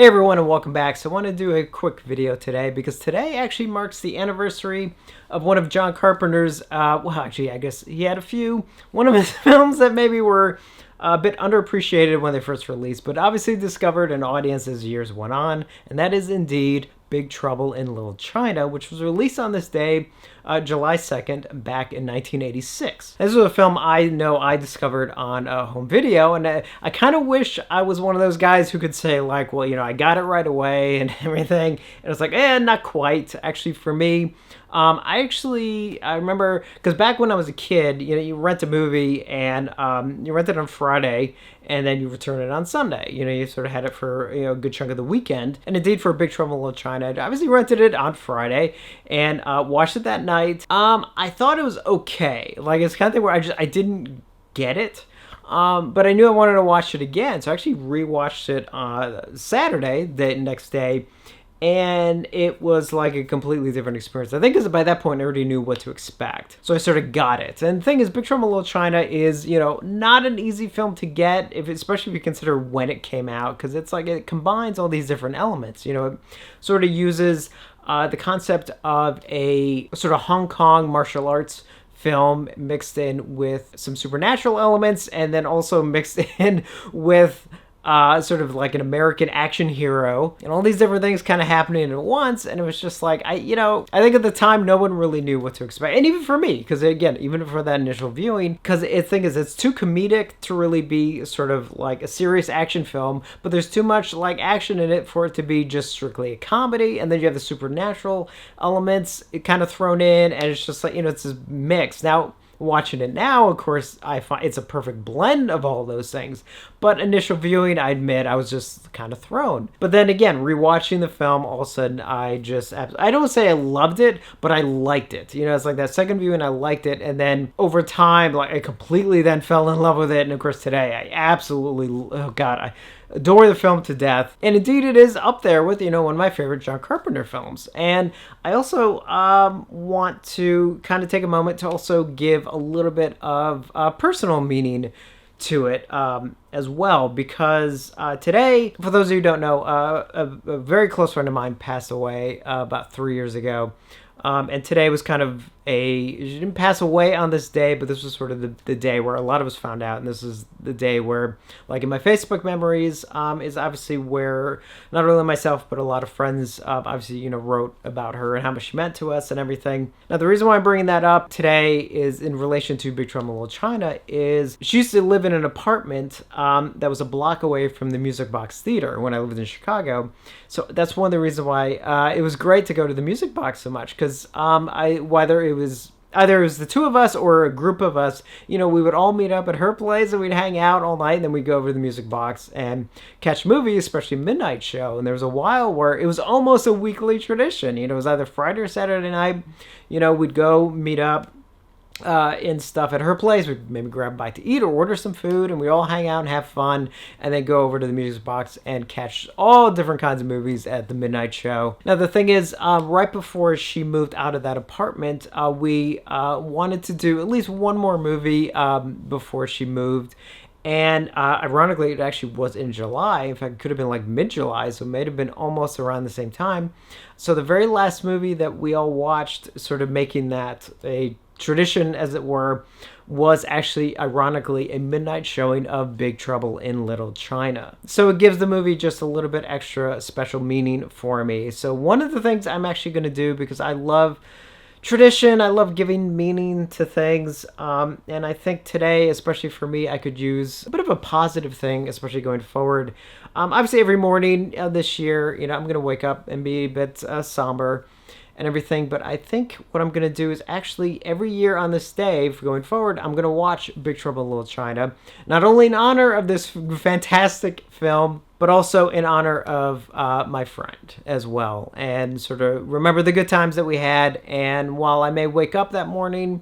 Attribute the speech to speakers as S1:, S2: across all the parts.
S1: Hey everyone, and welcome back. So I want to do a quick video today because today actually marks the anniversary of one of John Carpenter's, I guess he had one of his films that maybe were a bit underappreciated when they first released, but obviously discovered an audience as years went on, and that is indeed Big Trouble in Little China, which was released on this day, July 2nd, back in 1986. This was a film I know I discovered on home video, and I kind of wish I was one of those guys who could say, like, well, I got it right away and everything. And it's like, not quite. Actually, for me, I remember, because back when I was a kid, you rent a movie and you rent it on Friday and then you return it on Sunday. You sort of had it for a good chunk of the weekend. And indeed, for Big Trouble in Little China, I obviously rented it on Friday and watched it that night. I thought it was okay. Like, it's kind of thing where I didn't get it. But I knew I wanted to watch it again, so I actually rewatched it Saturday, the next day. And it was like a completely different experience. I think because by that point I already knew what to expect. So I sort of got it. And the thing is, Big Trouble in Little China is, not an easy film to get, especially if you consider when it came out. Because it's like it combines all these different elements. It sort of uses the concept of a sort of Hong Kong martial arts film mixed in with some supernatural elements. And then also mixed in with sort of like an American action hero, and all these different things kind of happening at once. And it was just like, I think at the time no one really knew what to expect, and even for me, because again, even for that initial viewing, because the thing is, it's too comedic to really be sort of like a serious action film, but there's too much like action in it for it to be just strictly a comedy. And then you have the supernatural elements kind of thrown in, and it's just like, it's this mix. Now, watching it now, of course, I find it's a perfect blend of all those things. But initial viewing, I admit, I was just kind of thrown. But then again, rewatching the film, all of a sudden, I don't say I loved it, but I liked it. It's like that second viewing, I liked it. And then over time, like, I completely then fell in love with it. And of course, today, I absolutely, I adore the film to death. And indeed, it is up there with, one of my favorite John Carpenter films. And I also want to kind of take a moment to also give a little bit of personal meaning to it as well, because today, for those of you who don't know, a very close friend of mine passed away about 3 years ago. And today was kind of she didn't pass away on this day, but this was sort of the day where a lot of us found out. And this is the day where, like in my Facebook memories, is obviously where not only myself, but a lot of friends obviously, wrote about her and how much she meant to us and everything. Now, the reason why I'm bringing that up today is in relation to Big Trouble in Little China. Is she used to live in an apartment that was a block away from the Music Box Theater when I lived in Chicago. So that's one of the reasons why it was great to go to the Music Box so much, because whether it was the two of us or a group of us, we would all meet up at her place and we'd hang out all night, and then we'd go over to the Music Box and catch movies, especially midnight show. And there was a while where it was almost a weekly tradition. It was either Friday or Saturday night. We'd go meet up and stuff at her place. We'd maybe grab a bite to eat or order some food, and we all hang out and have fun, and then go over to the Music Box and catch all different kinds of movies at the midnight show. Now, the thing is, right before she moved out of that apartment, we wanted to do at least one more movie before she moved. And ironically, it actually was in July. In fact, it could have been like mid-July, so it may have been almost around the same time. So the very last movie that we all watched, sort of making that a tradition, as it were, was actually, ironically, a midnight showing of Big Trouble in Little China. So it gives the movie just a little bit extra special meaning for me. So one of the things I'm actually going to do, because I love tradition, I love giving meaning to things, and I think today, especially for me, I could use a bit of a positive thing, especially going forward. Obviously, every morning this year, I'm going to wake up and be a bit somber and everything, but I think what I'm going to do is actually every year on this day going forward, I'm going to watch Big Trouble in Little China, not only in honor of this fantastic film, but also in honor of my friend as well, and sort of remember the good times that we had. And while I may wake up that morning,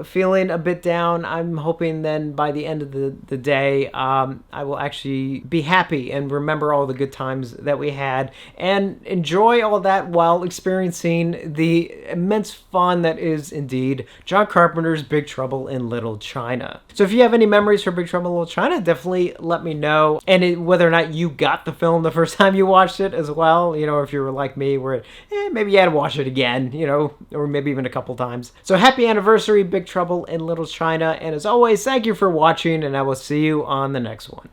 S1: feeling a bit down, I'm hoping then by the end of the day, I will actually be happy and remember all the good times that we had and enjoy all that while experiencing the immense fun that is indeed John Carpenter's Big Trouble in Little China. So if you have any memories for Big Trouble in Little China, definitely let me know, and whether or not you got the film the first time you watched it as well. You know, or if you were like me, where maybe you had to watch it again, you know, or maybe even a couple times. So happy anniversary, Big Trouble in Little China. And as always, thank you for watching, and I will see you on the next one.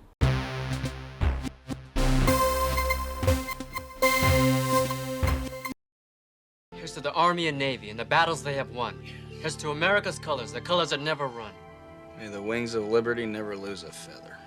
S2: Here's to the Army and Navy and the battles they have won. Here's to America's colors, the colors that never run.
S3: May the wings of liberty never lose a feather.